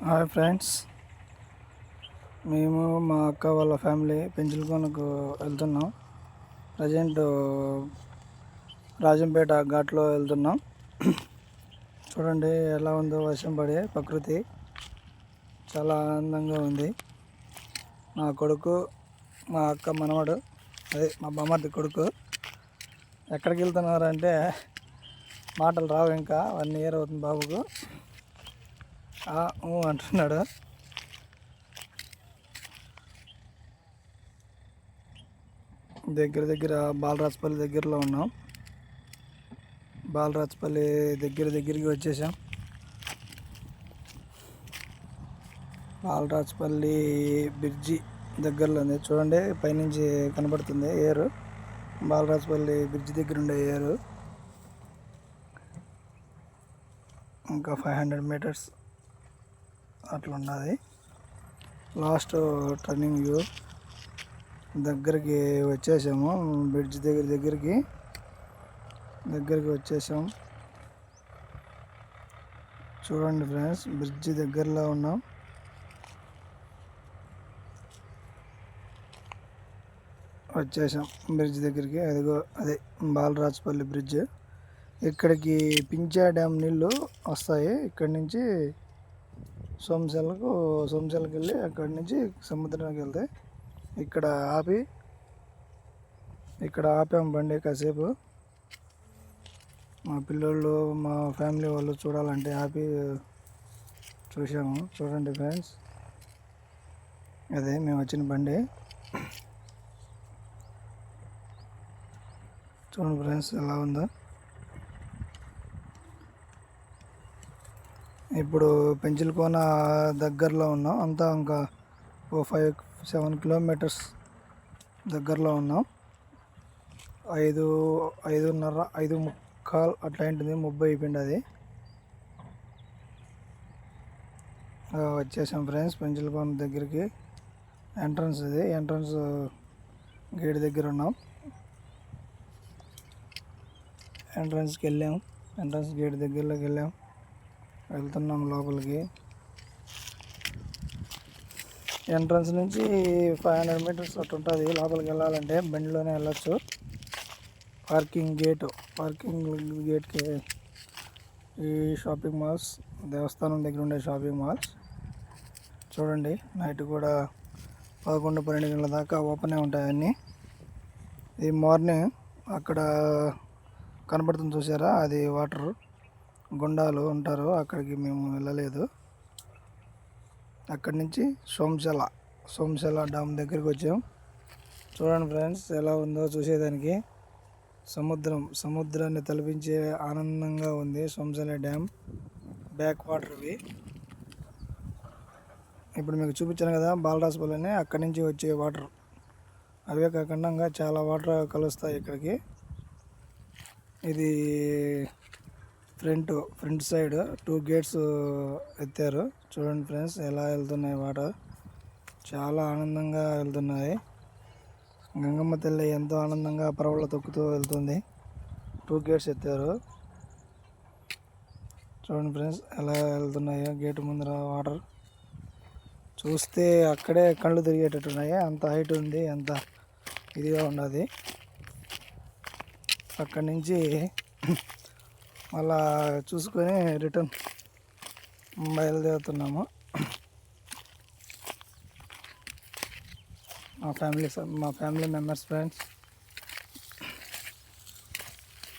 Hi friends, మేము మా అక్క వాళ్ళ ఫ్యామిలీ పెంచులకోనకు వెళ్తున్నాం. ప్రజెంట్ రాజంపేట ఘాట్లో వెళ్తున్నాం. చూడండి ఎలా ఉందో, వర్షం పడే ప్రకృతి చాలా ఆనందంగా ఉంది. మా కొడుకు, మా అక్క మనవడు, అదే మా బామ్మర్ది కొడుకు. ఎక్కడికి వెళ్తున్నారంటే మాటలు రావు, ఇంకా 1 ఇయర్ అవుతుంది బాబుకు. అంటున్నాడు. దగ్గర బాలరాజపల్లి దగ్గరలో ఉన్నాం. బాలరాజపల్లి దగ్గరికి వచ్చేసాం. బాలరాజపల్లి బ్రిడ్జి దగ్గరలో ఉంది. చూడండి పైనుంచి కనబడుతుంది ఏరు. బాలరాజపల్లి బ్రిడ్జి దగ్గర ఉండే ఏరు. ఇంకా 500 మీటర్స్ అట్లా ఉన్నది. లాస్ట్ టర్నింగ్ వ్యూ దగ్గరికి వచ్చేసాము. బ్రిడ్జ్ దగ్గరికి వచ్చేసాం. చూడండి ఫ్రెండ్స్, బ్రిడ్జ్ దగ్గరలో ఉన్నాం. వచ్చేసాం బ్రిడ్జ్ దగ్గరికి. అదిగో అదే బాలరాజపల్లి బ్రిడ్జ్. ఇక్కడికి పింఛా డ్యామ్ నీళ్ళు వస్తాయి. ఇక్కడి నుంచి సోమశెలకి వెళ్ళి అక్కడి నుంచి సముద్రానికి వెళ్తాయి. ఇక్కడ ఆపాము బండి కాసేపు. మా పిల్లోళ్ళు, మా ఫ్యామిలీ వాళ్ళు చూడాలంటే ఆపి చూసాము. చూడండి ఫ్రెండ్స్, అదే మేము వచ్చిన బండి. చూడండి ఫ్రెండ్స్ ఎలా ఉందో. ఇప్పుడు పెంచిలకోన దగ్గరలో ఉన్నాం. అంతా ఇంకా 5-7 కిలోమీటర్స్ దగ్గరలో ఉన్నాం. 5:30, 5:45 అట్లా ఉంటుంది. 30 అయిపోయింది అది. వచ్చేసాం ఫ్రెండ్స్ పెంచిలకోన దగ్గరికి. ఎంట్రన్స్ ఇది. ఎంట్రన్స్ గేట్ దగ్గర ఉన్నాం. ఎంట్రన్స్కి వెళ్ళాం. ఎంట్రన్స్ గేట్ దగ్గరలోకి వెళ్ళాం. వెళ్తున్నాం లోపలికి. ఎంట్రన్స్ నుంచి 500 మీటర్స్ అట్లా ఉంటుంది. లోపలికి వెళ్ళాలంటే బండిలోనే వెళ్ళచ్చు. పార్కింగ్ గేట్కి ఈ షాపింగ్ మాల్స్, దేవస్థానం దగ్గర ఉండే షాపింగ్ మాల్స్. చూడండి నైట్ కూడా 11-12 గంటల దాకా ఓపెనే ఉంటాయి అన్నీ. ఈ మార్నింగ్ అక్కడ కనబడుతుంది చూసారా, అది వాటర్ గుండాలు ఉంటారు. అక్కడికి మేము వెళ్ళలేదు. అక్కడి నుంచి సోమశెల డ్యామ్ దగ్గరికి వచ్చాం. చూడండి ఫ్రెండ్స్ ఎలా ఉందో చూసేదానికి. సముద్రాన్ని తలపించే ఆనందంగా ఉంది. Somasila dam back వాటర్వి. ఇప్పుడు మీకు చూపించాను కదా బాలరాజపల్లిని, అక్కడి నుంచి వచ్చే వాటర్. అవే కాకుండా ఇంకా చాలా వాటర్ కలుస్తాయి ఇక్కడికి. ఇది ఫ్రంట్ సైడ్ 2 గేట్స్ ఎత్తారు. చూడండి ఫ్రెండ్స్ ఎలా వెళ్తున్నాయి వాటర్. చాలా ఆనందంగా వెళ్తున్నాయి. గంగమ్మ తల్లి ఎంతో ఆనందంగా పరవళ్ళు తొక్కుతూ వెళ్తుంది. 2 గేట్స్ ఎత్తారు. చూడండి ఫ్రెండ్స్ ఎలా వెళ్తున్నాయో. గేటు ముందర వాటర్ చూస్తే అక్కడే కళ్ళు తిరిగేటట్టున్నాయి. అంత హైట్ ఉంది, అంత ఇదిగా ఉన్నది. అక్కడి నుంచి మళ్ళా చూసుకొని రిటర్న్ బయలుదేరుతున్నాము. మా ఫ్యామిలీ మెంబర్స్ ఫ్రెండ్స్.